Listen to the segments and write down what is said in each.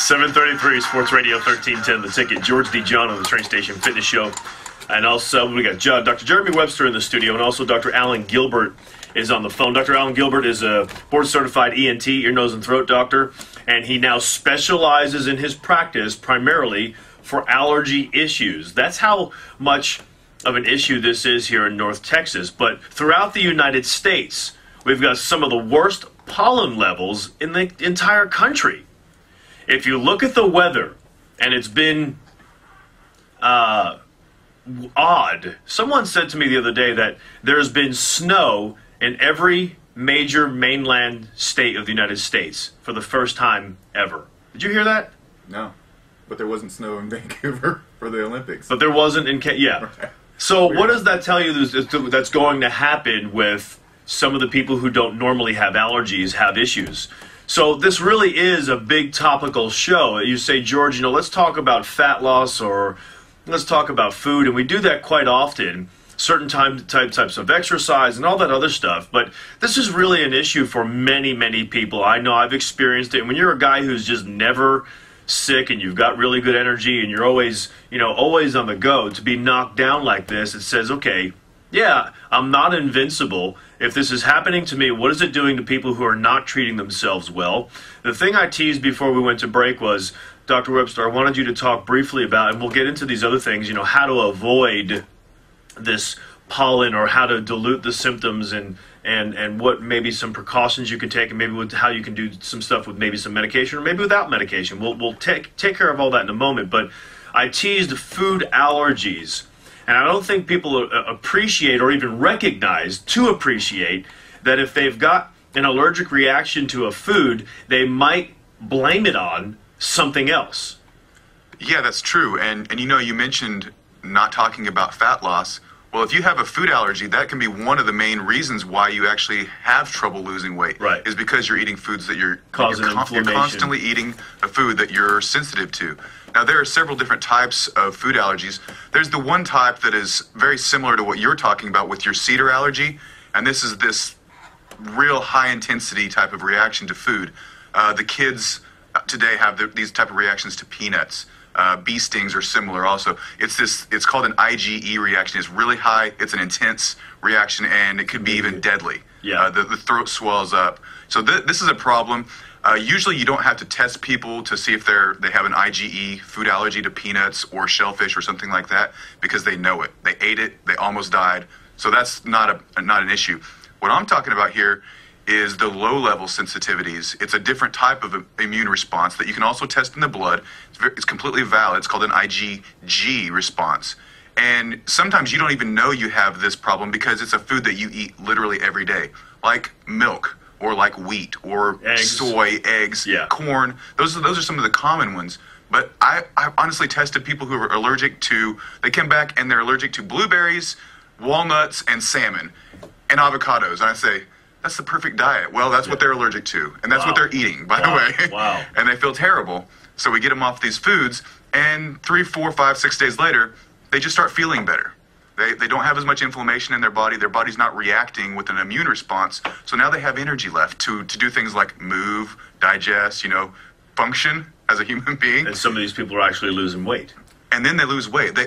7:33 Sports Radio 1310 The Ticket. George D. John on the Train Station Fitness Show. And also, we got Dr. Jeremy Webster in the studio, and also Dr. Alan Gilbert is on the phone. Dr. Alan Gilbert is a board-certified ENT, ear, nose, and throat doctor, and he now specializes in his practice primarily for allergy issues. That's how much of an issue this is here in North Texas. But throughout the United States, we've got some of the worst pollen levels in the entire country. If you look at the weather, and it's been odd. Someone said to me the other day that there's been snow in every major mainland state of the United States for the first time ever. Did you hear that? No, but there wasn't snow in Vancouver for the Olympics. But there wasn't in yeah. So what does that tell you that's going to happen with some of the people who don't normally have allergies, have issues? So this really is a big topical show. You say, George, let's talk about fat loss, or let's talk about food, and we do that quite often, certain types of exercise and all that other stuff. But this is really an issue for many, many people. I know I've experienced it. And when you're a guy who's just never sick and you've got really good energy and you're always, always on the go, to be knocked down like this, it says, okay, yeah, I'm not invincible. If this is happening to me, what is it doing to people who are not treating themselves well? The thing I teased before we went to break was, Dr. Webster, I wanted you to talk briefly about, and we'll get into these other things, how to avoid this pollen, or how to dilute the symptoms, and what maybe some precautions you can take, and maybe how you can do some stuff with maybe some medication, or maybe without medication. We'll take care of all that in a moment. But I teased food allergies, and I don't think people appreciate or even recognize to appreciate that if they've got an allergic reaction to a food, they might blame it on something else. Yeah, that's true. And you mentioned not talking about fat loss. Well, if you have a food allergy, that can be one of the main reasons why you actually have trouble losing weight. Right. Is because you're eating foods that you're inflammation. You're constantly eating a food that you're sensitive to. Now, there are several different types of food allergies. There's the one type that is very similar to what you're talking about with your cedar allergy, and this is this real high-intensity type of reaction to food. The kids today have these type of reactions to peanuts. Bee stings are similar also. It's called an IgE reaction. It's really high, it's an intense reaction, and it could be even deadly. Yeah. The throat swells up. So this is a problem. Usually you don't have to test people to see if they have an IgE food allergy to peanuts or shellfish or something like that, because they know it. They ate it, they almost died. So that's not an issue. What I'm talking about here is the low-level sensitivities. It's a different type of immune response that you can also test in the blood. It's completely valid. It's called an IgG response. And sometimes you don't even know you have this problem because it's a food that you eat literally every day, like milk, or like wheat, or eggs. Soy, eggs, Yeah. corn. Those are some of the common ones. But I honestly tested people who are allergic to, they came back and they're allergic to blueberries, walnuts, and salmon, and avocados. And I say, that's the perfect diet. Well, that's what they're allergic to, and that's what they're eating, by the way. Wow. And they feel terrible. So we get them off these foods, and 3, 4, 5, 6 days later, they just start feeling better. They don't have as much inflammation in their body. Their body's not reacting with an immune response. So now they have energy left to do things like move, digest, function as a human being. And some of these people are actually losing weight. And then they lose weight.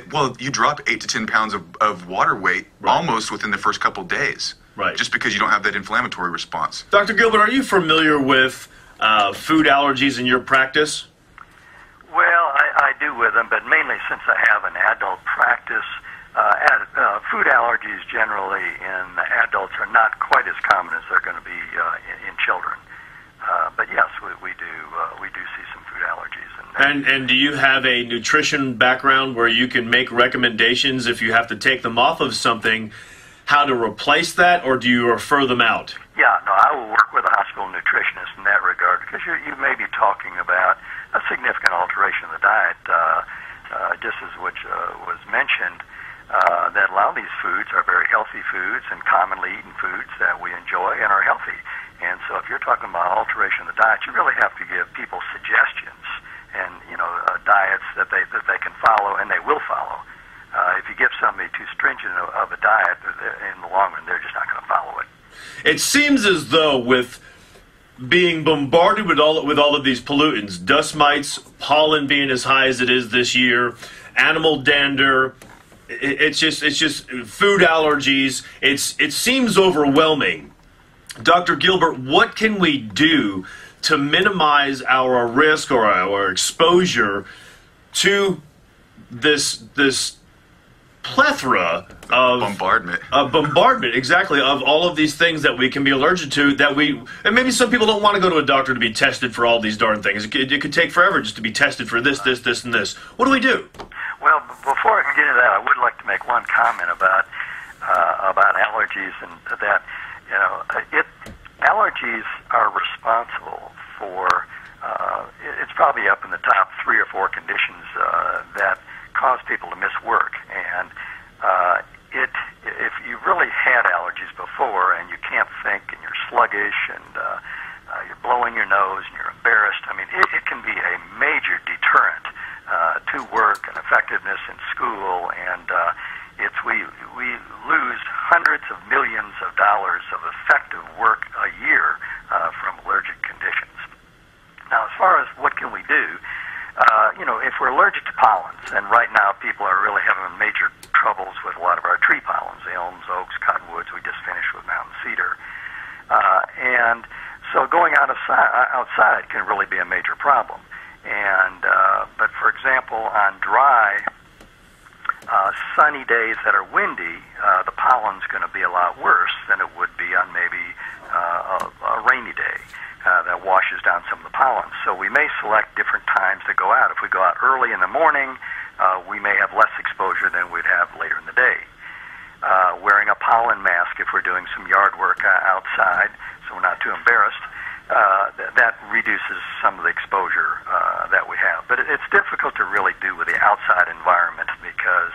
You drop 8 to 10 pounds of water weight almost within the first couple days. Right. Just because you don't have that inflammatory response. Dr. Gilbert, are you familiar with food allergies in your practice? Well, I do with them, but mainly since I have an adult practice, food allergies generally in adults are not quite as common as they're going to be in children. But yes, we do see some food allergies. And do you have a nutrition background where you can make recommendations if you have to take them off of something, how to replace that, or do you refer them out? Yeah, no, I will work with a hospital nutritionist in that regard, because you may be talking about a significant alteration of the diet, just as which was mentioned, that a lot of these foods are very healthy foods and commonly eaten foods that we enjoy and are healthy. And so if you're talking about alteration of the diet, you really have to give people suggestions and, diets that they can follow and they will follow. If you give somebody too stringent of a diet, in the long run, they're just not going to follow it. It seems as though with being bombarded with all of these pollutants, dust mites, pollen being as high as it is this year, animal dander. It's just food allergies. It seems overwhelming. Dr. Gilbert, what can we do to minimize our risk or our exposure to this plethora of bombardment, exactly, of all of these things that we can be allergic to, and maybe some people don't want to go to a doctor to be tested for all these darn things. It could take forever just to be tested for this, and this. What do we do? Well, before I can get into that, I would like to make one comment about allergies, and that, allergies are responsible for, it's probably up in the top 3 or 4 conditions that cause people to miss work. And if you really had allergies before and you can't think and you're sluggish and you're blowing your nose and you're embarrassed, I mean, it can be a major deterrent to work and effectiveness in school, and we lose hundreds of millions of dollars of effective work a year from allergic conditions. Now, as far as what can we do, if we're allergic to pollens, and right now people are really having major troubles with a lot of our tree pollens, the elms, oaks, cottonwoods. We just finished with mountain cedar. And so going outside can really be a major problem. And but for example, on dry, sunny days that are windy, the pollen's going to be a lot worse than it would be on maybe a rainy day. That washes down some of the pollen. So we may select different times to go out. If we go out early in the morning, we may have less exposure than we'd have later in the day. Wearing a pollen mask if we're doing some yard work outside, so we're not too embarrassed, that reduces some of the exposure that we have. But it's difficult to really do with the outside environment, because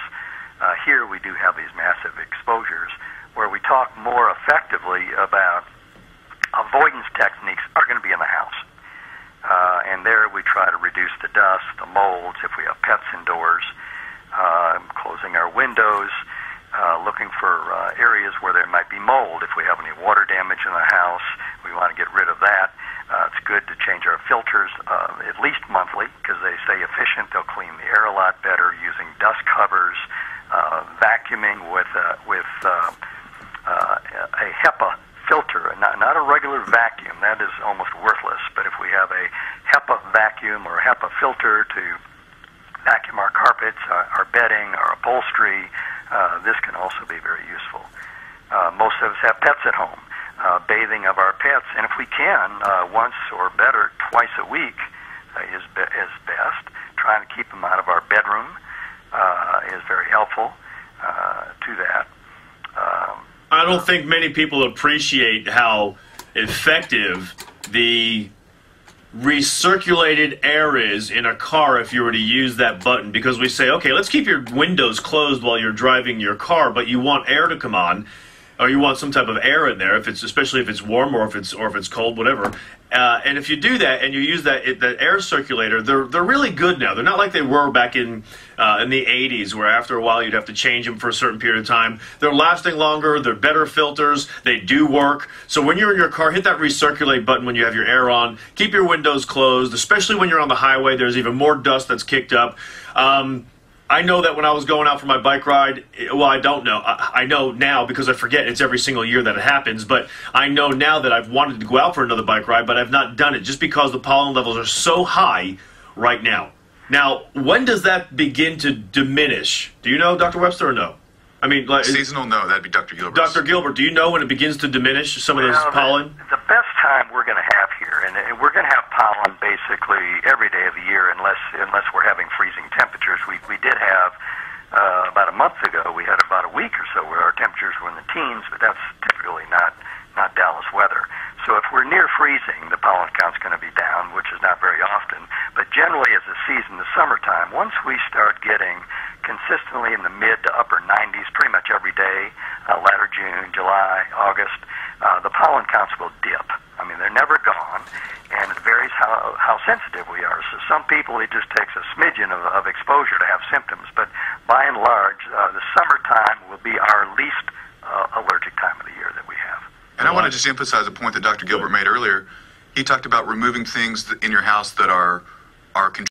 here we do have these massive exposures. Where we talk more effectively about avoidance techniques are going to be in the house. And there we try to reduce the dust, the molds, if we have pets indoors, closing our windows, looking for areas where there might be mold. If we have any water damage in the house, we want to get rid of that. It's good to change our filters at least monthly, because they stay efficient. They'll clean the air a lot better using dust covers, vacuuming with a HEPA filter, not a regular vacuum. That is almost worthless. But if we have a HEPA vacuum or a HEPA filter to vacuum our carpets, our bedding, our upholstery, this can also be very useful. Most of us have pets at home. Bathing of our pets, and if we can, once or better, twice a week is best. Trying to keep them out of our bedroom is very helpful to that. I don't think many people appreciate how effective the recirculated air is in a car if you were to use that button, because we say, okay, let's keep your windows closed while you're driving your car, but you want air to come on, or you want some type of air in there, especially if it's warm or if it's cold, whatever. And if you do that and you use that air circulator, they're really good now. They're not like they were back in the 80s, where after a while you'd have to change them for a certain period of time. They're lasting longer. They're better filters. They do work. So when you're in your car, hit that recirculate button when you have your air on. Keep your windows closed, especially when you're on the highway. There's even more dust that's kicked up. I know that when I was going out for my bike ride, well, I don't know. I know now because I forget. It's every single year that it happens. But I know now that I've wanted to go out for another bike ride, but I've not done it just because the pollen levels are so high right now. Now, when does that begin to diminish? Do you know, Dr. Webster, or no? I mean, like, seasonal, no, that'd be Dr. Gilbert. Dr. Gilbert, do you know when it begins to diminish some of those pollen? The best time we're going to have here, and we're going to have pollen basically every day of the year unless we're having freezing temperatures. We did have, about a month ago, we had about a week or so where our temperatures were in the teens, but that's typically not Dallas weather. So if we're near freezing, the pollen count's going to be down, which is not very often. But generally, as a season, the summertime, once we start getting consistently in the mid to upper 90s pretty much every day, latter June, July, August, the pollen counts will dip. I mean, they're never gone, and it varies how sensitive we are. So some people, it just takes a smidgen of exposure to have symptoms, but by and large, the summertime will be our least allergic time of the year that we have. And I want to just emphasize a point that Dr. Gilbert made earlier. He talked about removing things in your house that are